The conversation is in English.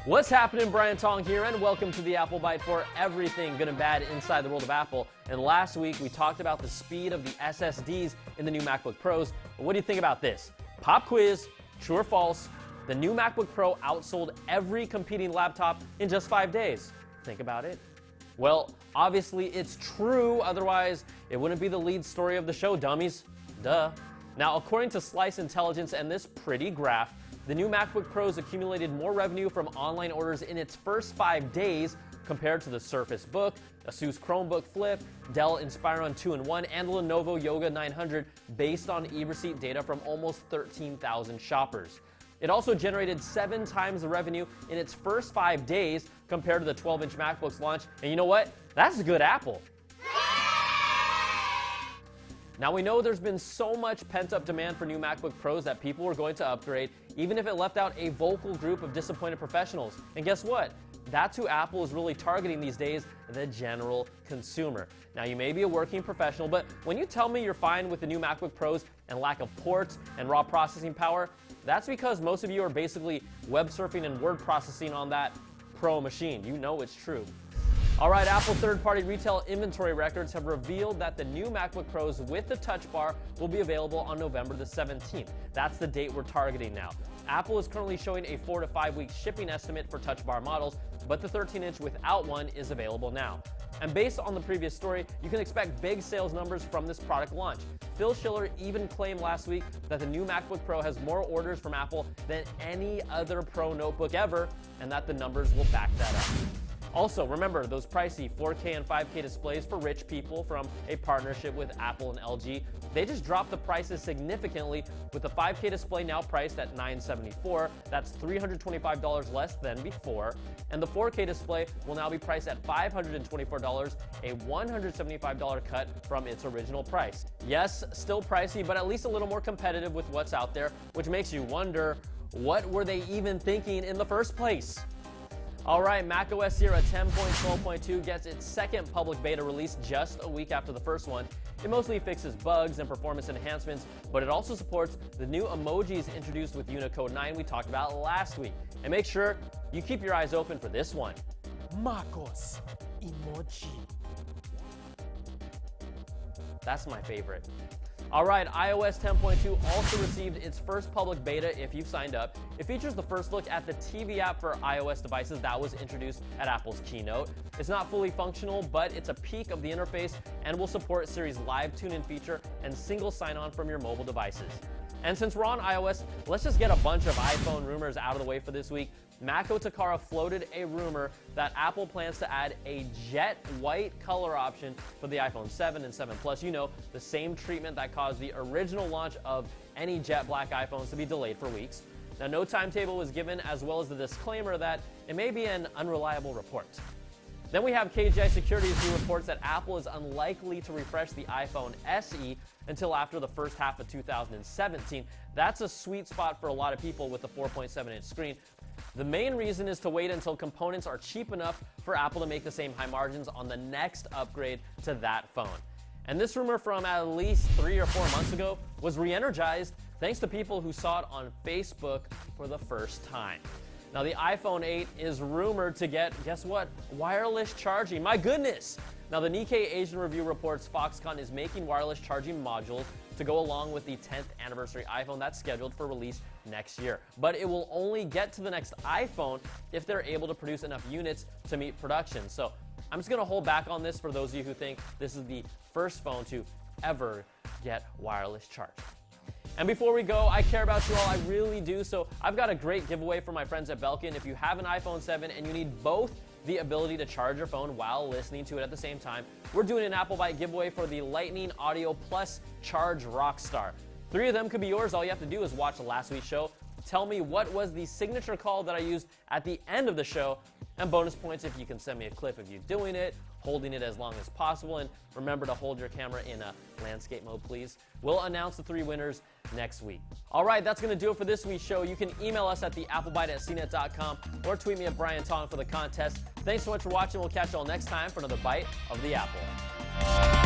What's happening? Brian Tong here, and welcome to the Apple Byte for everything good and bad inside the world of Apple. And last week, we talked about the speed of the SSDs in the new MacBook Pros. But what do you think about this? Pop quiz, true or false? The new MacBook Pro outsold every competing laptop in just 5 days. Think about it. Well, obviously it's true, otherwise it wouldn't be the lead story of the show, dummies. Duh. Now, according to Slice Intelligence and this pretty graph, the new MacBook Pros accumulated more revenue from online orders in its first 5 days compared to the Surface Book, Asus Chromebook Flip, Dell Inspiron 2-in-1, and the Lenovo Yoga 900 based on e-receipt data from almost 13,000 shoppers. It also generated 7 times the revenue in its first 5 days compared to the 12-inch MacBook's launch. And you know what? That's a good Apple. Now, we know there's been so much pent-up demand for new MacBook Pros that people were going to upgrade, even if it left out a vocal group of disappointed professionals. And guess what? That's who Apple is really targeting these days, the general consumer. Now, you may be a working professional, but when you tell me you're fine with the new MacBook Pros and lack of ports and raw processing power, that's because most of you are basically web surfing and word processing on that Pro machine. You know it's true. All right, Apple third-party retail inventory records have revealed that the new MacBook Pros with the Touch Bar will be available on November the 17th. That's the date we're targeting now. Apple is currently showing a 4 to 5 week shipping estimate for Touch Bar models, but the 13-inch without one is available now. And based on the previous story, you can expect big sales numbers from this product launch. Phil Schiller even claimed last week that the new MacBook Pro has more orders from Apple than any other Pro notebook ever, and that the numbers will back that up. Also, remember those pricey 4K and 5K displays for rich people from a partnership with Apple and LG. They just dropped the prices significantly, with the 5K display now priced at $974. That's $325 less than before. And the 4K display will now be priced at $524, a $175 cut from its original price. Yes, still pricey, but at least a little more competitive with what's out there, which makes you wonder, what were they even thinking in the first place? All right, macOS Sierra 10.12.2 gets its second public beta release just a week after the first one. It mostly fixes bugs and performance enhancements, but it also supports the new emojis introduced with Unicode 9 we talked about last week. And make sure you keep your eyes open for this one. MacOS emoji. That's my favorite. All right, iOS 10.2 also received its first public beta if you've signed up. It features the first look at the TV app for iOS devices that was introduced at Apple's keynote. It's not fully functional, but it's a peek of the interface and will support Siri's live tune-in feature and single sign-on from your mobile devices. And since we're on iOS, let's just get a bunch of iPhone rumors out of the way for this week. Mako Takara floated a rumor that Apple plans to add a jet white color option for the iPhone 7 and 7 Plus. You know, the same treatment that caused the original launch of any jet black iPhones to be delayed for weeks. Now, no timetable was given, as well as the disclaimer that it may be an unreliable report. Then we have KGI Securities, who reports that Apple is unlikely to refresh the iPhone SE until after the first half of 2017. That's a sweet spot for a lot of people with the 4.7-inch screen. The main reason is to wait until components are cheap enough for Apple to make the same high margins on the next upgrade to that phone. And this rumor from at least 3 or 4 months ago was re-energized thanks to people who saw it on Facebook for the first time. Now, the iPhone 8 is rumored to get, guess what, wireless charging. My goodness! Now, the Nikkei Asian Review reports Foxconn is making wireless charging modules to go along with the 10th anniversary iPhone that's scheduled for release next year. But it will only get to the next iPhone if they're able to produce enough units to meet production. So I'm just going to hold back on this for those of you who think this is the first phone to ever get wireless charging. And before we go, I care about you all, I really do. So I've got a great giveaway for my friends at Belkin. If you have an iPhone 7 and you need both the ability to charge your phone while listening to it at the same time, we're doing an Apple Byte giveaway for the Lightning Audio Plus Charge Rockstar. 3 of them could be yours. All you have to do is watch last week's show. Tell me what was the signature call that I used at the end of the show, and bonus points if you can send me a clip of you doing it, holding it as long as possible, and remember to hold your camera in a landscape mode, please. We'll announce the 3 winners next week. All right, that's going to do it for this week's show. You can email us at theapplebyte@cnet.com or tweet me at Brian Tong for the contest. Thanks so much for watching. We'll catch you all next time for another Bite of the Apple.